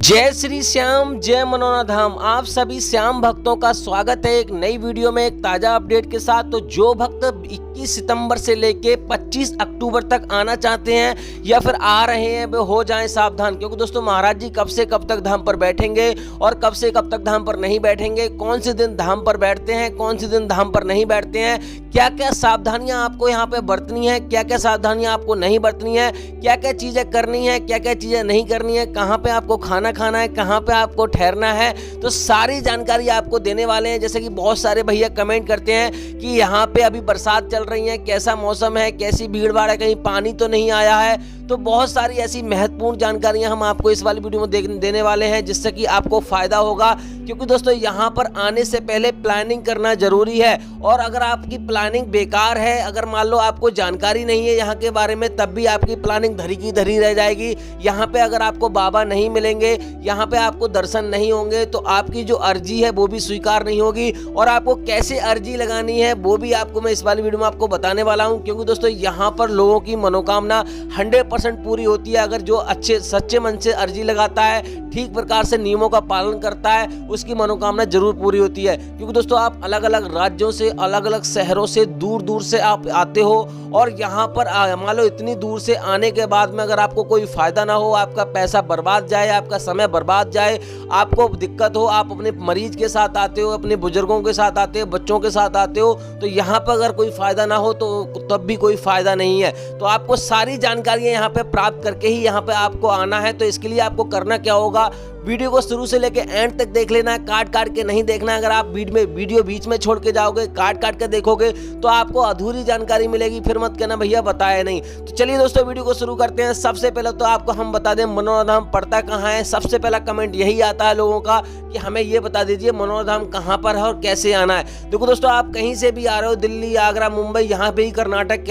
जय श्री श्याम, जय मनोना धाम। आप सभी श्याम भक्तों का स्वागत है एक नई वीडियो में एक ताजा अपडेट के साथ। तो जो भक्त 21 सितंबर से लेके 25 अक्टूबर तक आना चाहते हैं या फिर आ रहे हैं वे हो जाएं सावधान, क्योंकि दोस्तों महाराज जी कब से कब तक धाम पर बैठेंगे और कब से कब तक धाम पर नहीं बैठेंगे, कौन से दिन धाम पर बैठते हैं, कौन से दिन धाम पर नहीं बैठते हैं, क्या क्या सावधानियां आपको यहाँ पे बरतनी है, क्या क्या सावधानियां आपको नहीं बरतनी है, क्या क्या चीजें करनी है, क्या क्या चीजें नहीं करनी है, कहाँ पे आपको खाना है, कहाँ पे आपको ठहरना है, तो सारी जानकारी आपको देने वाले हैं। जैसे कि बहुत सारे भैया कमेंट करते हैं कि यहाँ पे अभी बरसात चल रही है, कैसा मौसम है, कैसी भीड़ भाड़ है, कहीं पानी तो नहीं आया है। तो बहुत सारी ऐसी महत्वपूर्ण जानकारियां हम आपको इस वाली वीडियो में देने वाले हैं जिससे कि आपको फायदा होगा, क्योंकि दोस्तों यहाँ पर आने से पहले प्लानिंग करना जरूरी है। और अगर आपकी प्लानिंग बेकार है, अगर मान लो आपको जानकारी नहीं है यहाँ के बारे में, तब भी आपकी प्लानिंग धरी की धरी रह जाएगी। यहाँ पे अगर आपको बाबा नहीं मिलेंगे, यहाँ पे आपको दर्शन नहीं होंगे, तो आपकी जो अर्जी है वो भी स्वीकार नहीं होगी। और आपको कैसे अर्जी लगानी है वो भी आपको मैं इस वाली वीडियो में आपको बताने वाला हूँ, क्योंकि दोस्तों यहाँ पर लोगों की मनोकामना 100% पूरी होती है अगर जो अच्छे सच्चे मन से अर्जी लगाता है, ठीक प्रकार से नियमों का पालन करता है, उसकी मनोकामना जरूर पूरी होती है। क्योंकि दोस्तों आप अलग अलग राज्यों से, अलग अलग शहरों से, दूर दूर से आप आते हो और यहाँ पर मान लो इतनी दूर से आने के बाद में अगर आपको कोई फायदा ना हो, आपका पैसा बर्बाद जाए, आपका समय बर्बाद जाए, आपको दिक्कत हो, आप अपने मरीज के साथ आते हो, अपने बुजुर्गों के साथ आते हो, बच्चों के साथ आते हो, तो यहाँ पर अगर कोई फायदा ना हो तो तब भी कोई फायदा नहीं है। तो आपको सारी जानकारियां यहाँ पे प्राप्त करके ही यहाँ पे आपको आना है। तो इसके लिए आपको करना क्या होगा, वीडियो को शुरू से लेके एंड तक देख लेना है, काट काट के नहीं देखना है। अगर आप वीडियो बीच में छोड़ के जाओगे, काट काट के देखोगे तो आपको अधूरी जानकारी मिलेगी, फिर मत कहना भैया बताया नहीं। तो चलिए दोस्तों वीडियो को शुरू करते हैं। सबसे पहले तो आपको हम बता दें मनोना धाम पड़ता कहाँ है। सबसे पहला कमेंट यही आता है लोगों का कि हमें ये बता दीजिए मनोना धाम कहाँ पर है और कैसे आना है। देखो दोस्तों, आप कहीं से भी आ रहे हो, दिल्ली, आगरा, मुंबई, यहाँ पे ही कर्नाटक,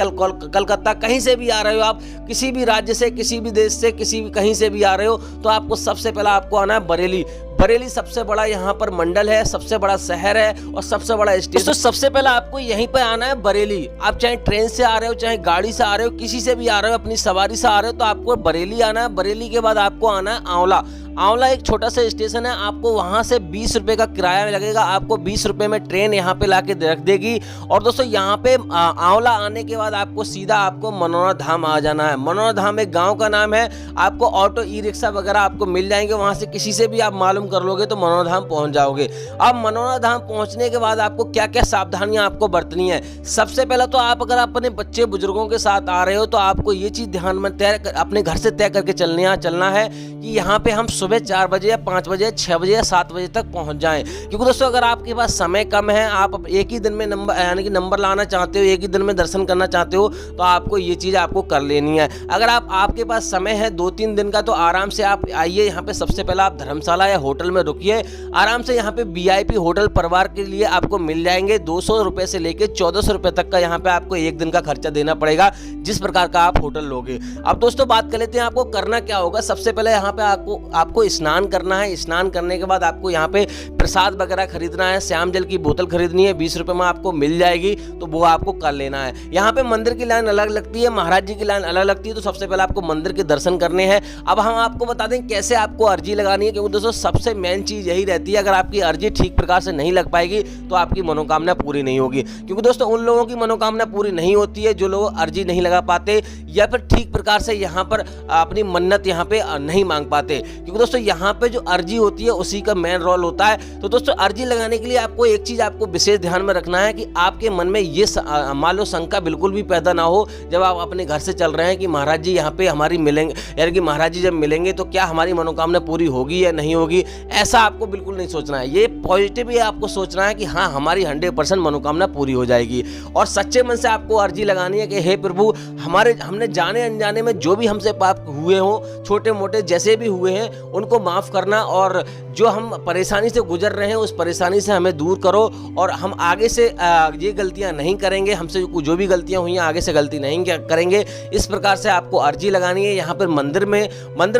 कलकत्ता, कहीं से भी आ रहे हो, आप किसी भी राज्य से, किसी भी देश से, किसी भी कहीं से भी आ रहे हो, तो आपको सबसे पहला आपको आना है बरेली। बरेली सबसे बड़ा यहाँ पर मंडल है, सबसे बड़ा शहर है और सबसे बड़ा स्टेशन। तो सबसे पहले आपको यहीं पर आना है बरेली। आप चाहे ट्रेन से आ रहे हो, चाहे गाड़ी से आ रहे हो, किसी से भी आ रहे हो, अपनी सवारी से आ रहे हो, तो आपको बरेली आना है। बरेली के बाद आपको आना है आंवला। आंवला एक छोटा सा स्टेशन है, आपको वहां से 20 रुपए का किराया लगेगा। आपको 20 रुपए में ट्रेन यहाँ पे लाके रख देगी। और दोस्तों यहाँ पे आंवला आने के बाद आपको सीधा आपको मनोना धाम आ जाना है। मनोना धाम एक गांव का नाम है। आपको ऑटो, ई रिक्शा वगैरह आपको मिल जाएंगे, वहां से किसी से भी आप मालूम कर लोगे तो मनोना धाम पहुंच जाओगे। अब मनोना धाम पहुंचने के बाद आपको क्या क्या सावधानियां आपको बरतनी है। सबसे पहले तो आप अगर अपने बच्चे बुजुर्गों के साथ आ रहे हो तो आपको ये चीज ध्यान में अपने घर से तय करके चलना है कि यहाँ पे हम सुबह 4 बजे या 5 बजे, 6 बजे या 7 बजे तक पहुंच जाएं। क्योंकि दोस्तों अगर आपके पास समय कम है, आप एक ही दिन में नंबर लाना चाहते हो, एक ही दिन में दर्शन करना चाहते हो, तो आपको ये चीज़ आपको कर लेनी है। अगर आपके पास समय है 2-3 दिन का, तो आराम से आप आइए। यहाँ पे सबसे पहले आप धर्मशाला या होटल में रुकिए आराम से। यहाँ पे VIP होटल परिवार के लिए आपको मिल जाएंगे। 200 रुपये से लेके 1400 रुपये तक का यहाँ पे आपको एक दिन का खर्चा देना पड़ेगा, जिस प्रकार का आप होटल लोगे। अब दोस्तों बात कर लेते हैं आपको करना क्या होगा। सबसे पहले यहाँ पे आपको स्नान करना है। स्नान करने के बाद आपको यहाँ पे प्रसाद वगैरह खरीदना है। श्याम जल की बोतल खरीदनी है, 20 रुपए में आपको मिल जाएगी, तो वो आपको कर लेना है। यहाँ पे मंदिर की लाइन अलग लगती है, महाराज जी की लाइन अलग लगती है। तो सबसे पहले आपको मंदिर के दर्शन करने हैं। अब हम आपको बता दें कैसे आपको अर्जी लगानी है, क्योंकि दोस्तों सबसे मेन चीज यही रहती है, अगर आपकी अर्जी ठीक प्रकार से नहीं लग पाएगी तो आपकी मनोकामना पूरी नहीं होगी। क्योंकि दोस्तों उन लोगों की मनोकामना पूरी नहीं होती है जो लोग अर्जी नहीं लगा पाते या फिर ठीक प्रकार से यहाँ पर अपनी मन्नत यहाँ पे नहीं मांग पाते। क्योंकि दोस्तों यहाँ पे जो अर्जी होती है उसी का मेन रोल होता है। तो दोस्तों अर्जी लगाने के लिए आपको एक चीज आपको विशेष ध्यान में रखना है कि आपके मन में ये मान लो शंका बिल्कुल भी पैदा ना हो जब आप अपने घर से चल रहे हैं कि महाराज जी यहाँ पे हमारी मिलेंगे, यानी कि महाराज जी जब मिलेंगे तो क्या हमारी मनोकामना पूरी होगी या नहीं होगी। ऐसा आपको बिल्कुल नहीं सोचना है। ये पॉजिटिव ही आपको सोचना है कि हाँ हमारी 100% मनोकामना पूरी हो जाएगी। और सच्चे मन से आपको अर्जी लगानी है कि हे प्रभु, हमने जाने अनजाने में जो भी हमसे पाप हुए हों, छोटे मोटे जैसे भी हुए हैं, उनको माफ करना। और जो हम परेशानी से गुजर रहे हैं उस परेशानी से हमें दूर करो और हम आगे से ये गलतियां नहीं करेंगे। हमसे जो भी गलतियां हुई हैं आगे से गलती नहीं करेंगे। इस प्रकार से आपको अर्जी लगानी है। यहाँ पर मंदिर में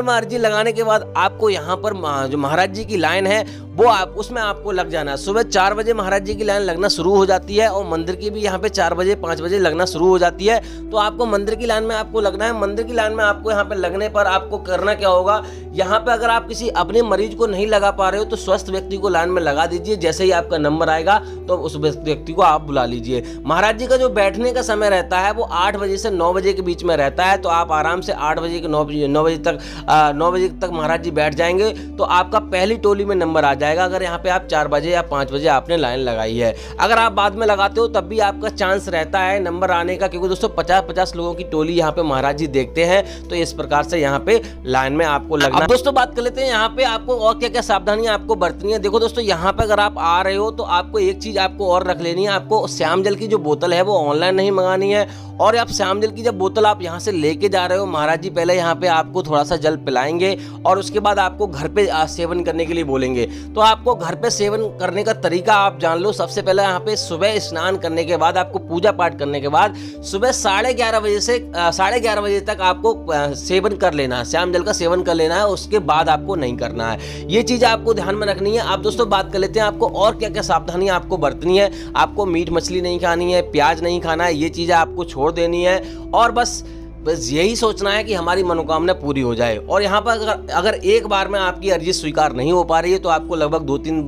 अर्जी लगाने के बाद आपको यहाँ पर जो महाराज महाराज जी की लाइन है वो उसमें आपको लग जाना है। सुबह 4 बजे महाराज जी की लाइन लगना शुरू हो जाती है और मंदिर की भी यहाँ पे 4 बजे 5 बजे लगना शुरू हो जाती है। तो आपको मंदिर की लाइन में आपको लगना है। मंदिर की लाइन में आपको यहाँ पे लगने पर आपको करना क्या होगा, यहाँ पे अगर आप किसी अपने मरीज को नहीं लगा पा रहे हो तो स्वस्थ व्यक्ति को लाइन में लगा दीजिए। जैसे ही आपका नंबर आएगा तो उस व्यक्ति को आप बुला लीजिए। महाराज जी का जो बैठने का समय रहता है वो 8 बजे से 9 बजे के बीच में रहता है। तो आप आराम से 8 बजे के 9 बजे तक महाराज जी बैठ जाएंगे तो आपका पहली टोली में नंबर आ जाएगा। अगर यहाँ पे आप 4 बजे या 5 बजे आपने लाइन लगाई है, अगर आप बाद में लगाते हो तब भी आपका चांस रहता है नंबर आने का, क्योंकि दोस्तों 50-50 लोगों की टोली यहाँ पे महाराज जी देखते हैं। तो इस प्रकार से यहाँ पे लाइन में आपको लगना। अब दोस्तों बात कर लेते हैं यहाँ पे आपको और क्या क्या सावधानियां आपको बरतनी है। देखो दोस्तों, यहाँ पे अगर आप आ रहे हो तो आपको एक चीज आपको और रख लेनी है। आपको श्याम जल की जो बोतल है वो ऑनलाइन नहीं मंगानी है। और आप श्याम जल की जब बोतल आप यहाँ से लेके जा रहे हो, महाराज जी पहले यहाँ पे आपको थोड़ा सा जल पिलाएंगे और उसके बाद आपको घर पे सेवन करने के लिए बोलेंगे। तो आपको घर पे सेवन करने का तरीका आप जान लो। सबसे पहले यहाँ पे सुबह स्नान करने के बाद, आपको पूजा पाठ करने के बाद सुबह 11:30 बजे से 11:30 बजे तक आपको सेवन कर लेना है, श्याम जल का सेवन कर लेना है। उसके बाद आपको नहीं करना है। ये चीज आपको ध्यान में रखनी है। आप दोस्तों बात कर लेते हैं आपको और क्या क्या सावधानियां आपको बरतनी है। आपको मीट मछली नहीं खानी है, प्याज नहीं खाना है, ये चीजें आपको छोड़ देनी है और बस यही सोचना है कि हमारी मनोकामना पूरी हो जाए। और यहाँ पर अगर एक बार में आपकी अर्जी स्वीकार नहीं हो पा रही है तो आपको लगभग 2-3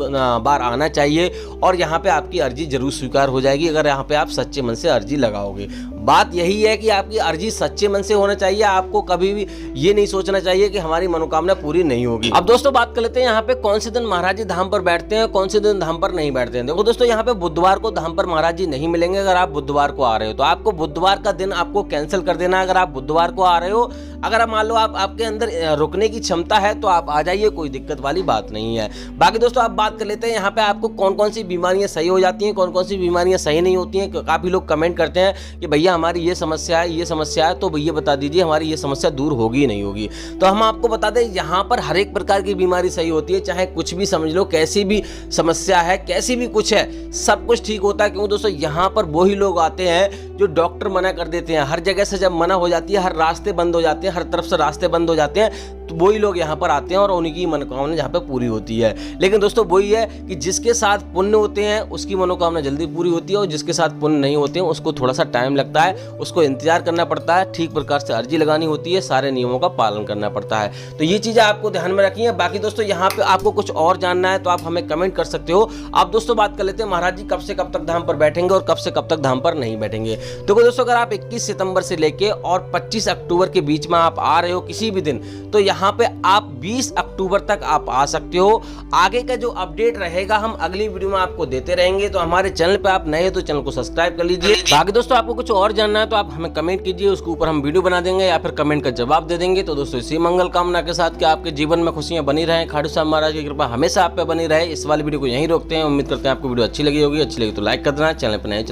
बार आना चाहिए और यहाँ पे आपकी अर्जी जरूर स्वीकार हो जाएगी, अगर यहाँ पे आप सच्चे मन से अर्जी लगाओगे। बात यही है कि आपकी अर्जी सच्चे मन से होना चाहिए। आपको कभी भी ये नहीं सोचना चाहिए कि हमारी मनोकामना पूरी नहीं होगी। अब दोस्तों बात कर लेते हैं यहाँ पे कौन से दिन महाराज जी धाम पर बैठते हैं, कौन से दिन धाम पर नहीं बैठते हैं। देखो दोस्तों, यहाँ पे बुधवार को धाम पर महाराज जी नहीं मिलेंगे। अगर आप बुधवार को आ रहे हो तो आपको बुधवार का दिन आपको कैंसिल कर देना है। अगर आप बुधवार को आ रहे हो, अगर मान लो आपके अंदर रुकने की क्षमता है तो आप आ जाइए, कोई दिक्कत वाली बात नहीं है। बाकी दोस्तों आप बात कर लेते हैं यहाँ पे आपको कौन कौन सी बीमारियां सही हो जाती हैं, कौन कौन सी बीमारियां सही नहीं होती हैं। काफी लोग कमेंट करते हैं कि भैया हमारी ये समस्या है, तो भैया बता दीजिए हमारी ये समस्या दूर होगी नहीं होगी। तो हम आपको बता दें यहाँ पर हर एक प्रकार की बीमारी सही होती है, चाहे कुछ भी समझ लो, कैसी भी समस्या है, कैसी भी कुछ है, सब कुछ ठीक होता है। क्यों दोस्तों, यहाँ पर वही लोग आते हैं जो डॉक्टर मना कर देते हैं। हर जगह से जब मना हो जाती है, हर रास्ते बंद हो जाते हैं, हर तरफ से रास्ते बंद हो जाते हैं, तो वही लोग यहाँ पर आते हैं और उनकी मनोकामना यहाँ पे पूरी होती है। लेकिन दोस्तों वही है कि जिसके साथ पुण्य होते हैं उसकी मनोकामना जल्दी पूरी होती है और जिसके साथ पुण्य नहीं होते हैं उसको थोड़ा सा टाइम लगता है, उसको इंतजार करना पड़ता है, ठीक प्रकार से अर्जी लगानी होती है, सारे नियमों का पालन करना पड़ता है। तो ये चीजें आपको ध्यान में रखनी है। बाकी दोस्तों यहाँ पे आपको कुछ और जानना है तो आप हमें कमेंट कर सकते हो। आप दोस्तों बात कर लेते हैं महाराज जी कब से कब तक धाम पर बैठेंगे और कब से कब तक धाम पर नहीं बैठेंगे। देखो दोस्तों, अगर आप 21 सितंबर से लेके और 25 अक्टूबर के बीच में आप आ रहे हो किसी भी दिन, तो यहाँ पे आप 20 अक्टूबर तक आप आ सकते हो। आगे का जो अपडेट रहेगा हम अगली वीडियो में आपको देते रहेंगे। तो हमारे चैनल पे आप नए हो तो चैनल को सब्सक्राइब कर लीजिए। बाकी दोस्तों आपको कुछ और जानना है तो आप हमें कमेंट कीजिए, उसके ऊपर हम वीडियो बना देंगे या फिर कमेंट का जवाब दे देंगे। तो दोस्तों इसी मंगल कामना के साथ कि आपके जीवन में खुशियां बनी रहें, खाटू श्याम महाराज की कृपा हमेशा आप पे बनी रहे। इस वाली वीडियो को यहीं रोकते हैं। उम्मीद करते हैं आपको वीडियो अच्छी लगी होगी। अच्छी लगी तो लाइक कर देना, चैनल पर नए